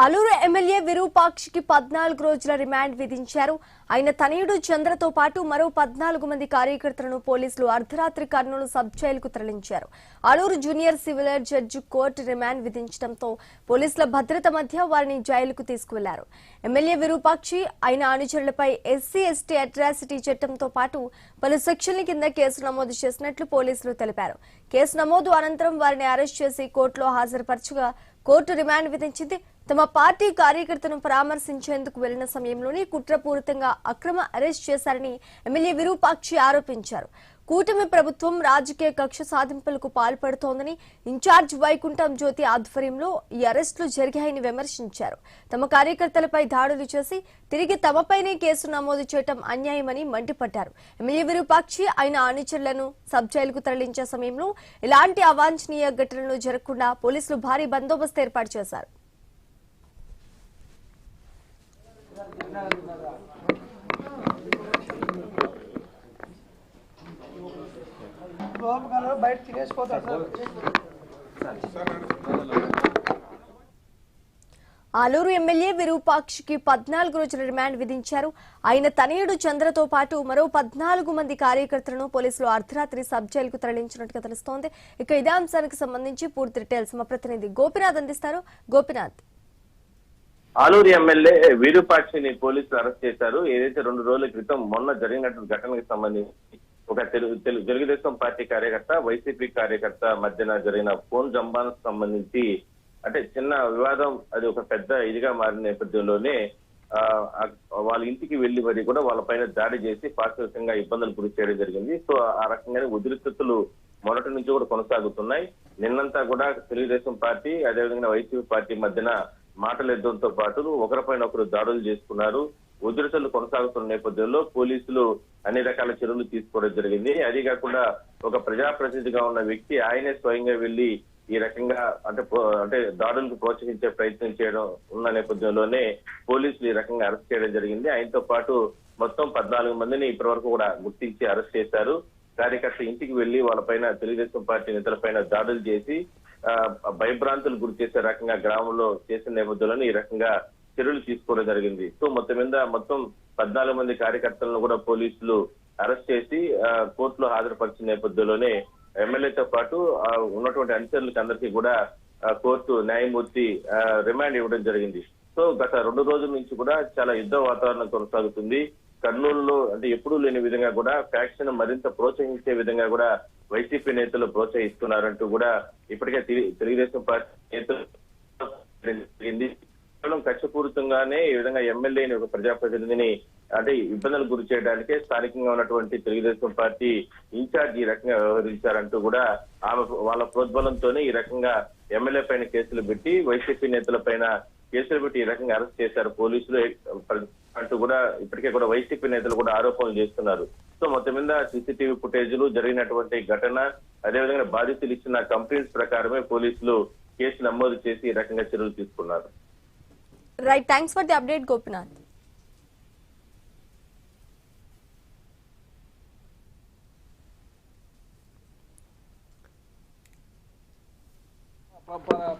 Aluru MLA విరూపాక్షికి 14 రోజుల remand విధించారు. ఆయన తనయుడు చంద్రతో పాటు మరో 14 మంది కార్యకర్తలను పోలీసులు అర్ధరాత్రి కర్నూలు సబ్ జైలుకు తరలించారు. Aluru junior civil judge court remand విధించడంతో పోలీసుల భద్రత మధ్య వారిని జైలుకు తీసుకువెళ్లారు. ఎమ్మెల్యే విరూపాక్షి ఆయన అనుచరులపై ఎస్సీ ఎస్టీ అట్రాసిటీ చట్టంతో పాటు పలు సెక్షన్ల కింద కేసు నమోదు చేసినట్లు పోలీసులు తెలిపారు. కేసు నమోదు అనంతరం వారిని అరెస్ట్ చేసి కోర్టులో హాజరుపరచగా కోర్టు రిమాండ్ విధించింది. తమ పార్టీ కార్యకర్తను పరామర్శించేందుకు వెళ్లిన సమయంలోనే కుట్రపూరితంగా అక్రమ అరెస్ట్ చేశారని ఎమ్మెల్యే విరూపాక్షి ఆరోపించారు. కూటమి ప్రభుత్వం రాజకీయ కక్ష సాధింపులకు పాల్పడుతోందని ఇన్ఛార్జ్ వైకుంఠం జ్యోతి ఆధ్వర్యంలో ఈ అరెస్టులు జరిగాయని విమర్శించారు. తమ కార్యకర్తలపై దాడులు చేసి తిరిగి తమపైనే కేసు నమోదు చేయడం అన్యాయమని మండిపడ్డారు. ఎమ్మెల్యే విరూపాక్షి ఆయన అనుచరులను సబ్ జైలుకు తరలించే సమయంలో ఇలాంటి అవాంఛనీయ ఘటనలు జరగకుండా పోలీసులు భారీ బందోబస్తు ఏర్పాటు చేశారు. ఆలూరు ఎమ్మెల్యే విరూపాక్షికి 14 రోజుల రిమాండ్ విధించారు. ఆయన తనయుడు చంద్రతో పాటు మరో 14 మంది కార్యకర్తలను పోలీసులు అర్ధరాత్రి సబ్ జైలుకు తరలించినట్టుగా తెలుస్తోంది. ఇక ఇదే అంశానికి సంబంధించి పూర్తి డీటెయిల్స్ మా ప్రతినిధి గోపినాథ్ అందిస్తారు. గోపినాథ్, ఆలూరు ఎమ్మెల్యే విరూపాక్షిని పోలీసులు అరెస్ట్ చేశారు. ఏదైతే 2 రోజుల క్రితం మొన్న జరిగినటువంటి ఘటనకు సంబంధించి ఒక తెలుగుదేశం పార్టీ కార్యకర్త వైసీపీ కార్యకర్త మధ్యన జరిగిన ఫోన్ జంబాలకు సంబంధించి అంటే చిన్న వివాదం అది ఒక పెద్ద ఇదిగా మారిన నేపథ్యంలోనే వాళ్ళ ఇంటికి వెళ్లి మరి కూడా వాళ్ళ పైన దాడి చేసి పారిశ్రామికంగా ఇబ్బందులు గురి చేయడం జరిగింది. సో ఆ రకంగానే ఉద్రిక్తతలు మొదటి నుంచి కూడా కొనసాగుతున్నాయి. నిన్నంతా కూడా తెలుగుదేశం పార్టీ అదేవిధంగా వైసీపీ పార్టీ మధ్యన మాటల యుద్ధంతో పాటు ఒకరిపైన ఒకరు దాడులు చేసుకున్నారు. ఉద్రిక్తతలు కొనసాగుతున్న నేపథ్యంలో పోలీసులు అన్ని రకాల చర్యలు తీసుకోవడం జరిగింది. అది కాకుండా ఒక ప్రజాప్రతినిధిగా ఉన్న వ్యక్తి ఆయనే స్వయంగా వెళ్లి ఈ రకంగా అంటే దాడులకు ప్రోత్సహించే ప్రయత్నం చేయడం ఉన్న నేపథ్యంలోనే పోలీసులు ఈ రకంగా అరెస్ట్ చేయడం జరిగింది. ఆయనతో పాటు మొత్తం 14 మందిని ఇప్పటి వరకు కూడా గుర్తించి అరెస్ట్ చేశారు. కార్యకర్త ఇంటికి వెళ్లి వాళ్ళపైన తెలుగుదేశం పార్టీ నేతలపైన దాడులు చేసి భయభ్రాంతులు గురి చేసే రకంగా గ్రామంలో చేసిన నేపథ్యంలోనే ఈ రకంగా చర్యలు తీసుకోవడం జరిగింది. సో మొత్తం 14 మంది కార్యకర్తలను కూడా పోలీసులు అరెస్ట్ చేసి కోర్టులో హాజరుపరిచిన నేపథ్యంలోనే ఎమ్మెల్యేతో పాటు ఉన్నటువంటి అనుచరులకు అందరికీ కూడా కోర్టు న్యాయమూర్తి రిమాండ్ ఇవ్వడం జరిగింది. సో గత 2 రోజుల నుంచి కూడా చాలా యుద్ధ వాతావరణం కొనసాగుతుంది. కర్నూలులో అంటే ఎప్పుడూ లేని విధంగా కూడా ఫ్యాక్షన్ మరింత ప్రోత్సహించే విధంగా కూడా వైసీపీ నేతలు ప్రోత్సహిస్తున్నారంటూ కూడా ఇప్పటికే తెలుగుదేశం పార్టీ నేతలు జరిగింది. కేవలం కక్షపూరితంగానే ఈ విధంగా ఎమ్మెల్యేని ఒక ప్రజాప్రతినిధిని అంటే ఇబ్బందులు గురి చేయడానికే స్థానికంగా ఉన్నటువంటి తెలుగుదేశం పార్టీ ఇన్ఛార్జ్ ఈ రకంగా వ్యవహరించారంటూ కూడా వాళ్ళ ప్రోద్బలంతోనే ఈ రకంగా ఎమ్మెల్యే పైన కేసులు పెట్టి వైసీపీ నేతల పైన కేసులు పెట్టి ఈ రకంగా అరెస్ట్ చేశారు పోలీసులు అంటూ కూడా ఇప్పటికే కూడా వైసీపీ నేతలు కూడా ఆరోపణలు చేస్తున్నారు. సో మొత్తం మీద సీసీటీవీ ఫుటేజీలు జరిగినటువంటి ఘటన అదేవిధంగా బాధితులు ఇచ్చిన కంప్లైంట్స్ ప్రకారమే పోలీసులు కేసు నమోదు చేసి ఈ రకంగా చర్యలు తీసుకున్నారు. Right, thanks for the update Gopinath.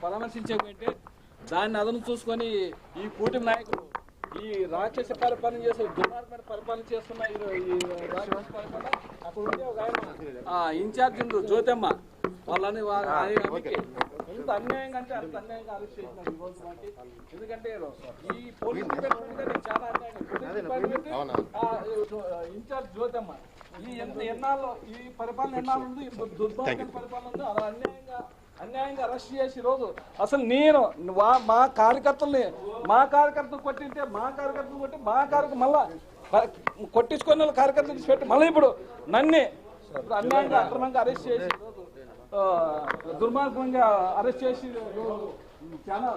పరామర్శించేకంటే దాన్ని అదను చూసుకొని ఈ కూటమి నాయకులు ఈ రాక్షస పరిపాలన చేసే దుర్మార్గమైన పరిపాలన చేస్తున్న ఈ రాక్షస పరిపాలన అక్కడ ఉండే ఒక ఆయన ఇన్ఛార్జ్ జ్యోతమ్మ వాళ్ళని ఎంత అన్యాయంగా అంటే అంత అన్యాయంగా అరెస్ట్ చేసినారు ఈ రోజు బట్టి. ఎందుకంటే ఈ పోలీస్ డిపార్ట్మెంట్ చాలా అన్యాయంగా ఇన్ఛార్జ్ జ్యోతమ్మ ఈ ఎన్నాళ్ళు ఈ పరిపాలన ఎన్నాళ్ళు ఉంది, దుర్మార్గమైన పరిపాలన ఉంది, అలా అన్యాయంగా అరెస్ట్ చేసి ఈరోజు అసలు నేను మా కార్యకర్తలు కొట్టింటే మా కార్యకర్తలు కొట్టి మళ్ళా కొట్టించుకొని వాళ్ళ కార్యకర్తలు పెట్టి మళ్ళీ ఇప్పుడు నన్నే అన్యాయంగా అక్రమంగా అరెస్ట్ చేసి దుర్మార్గంగా అరెస్ట్ చేసి చాలా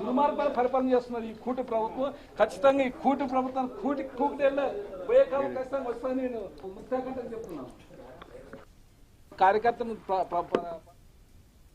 దుర్మార్గమైన పరిపాలన చేస్తున్నారు ఈ కూటి ప్రభుత్వం. ఖచ్చితంగా ఈ కూటి ప్రభుత్వం కూటికి పోయే కాలం ఖచ్చితంగా వస్తుందని నేను ముఖ్యంగా చెప్తున్నాను. కార్యకర్తను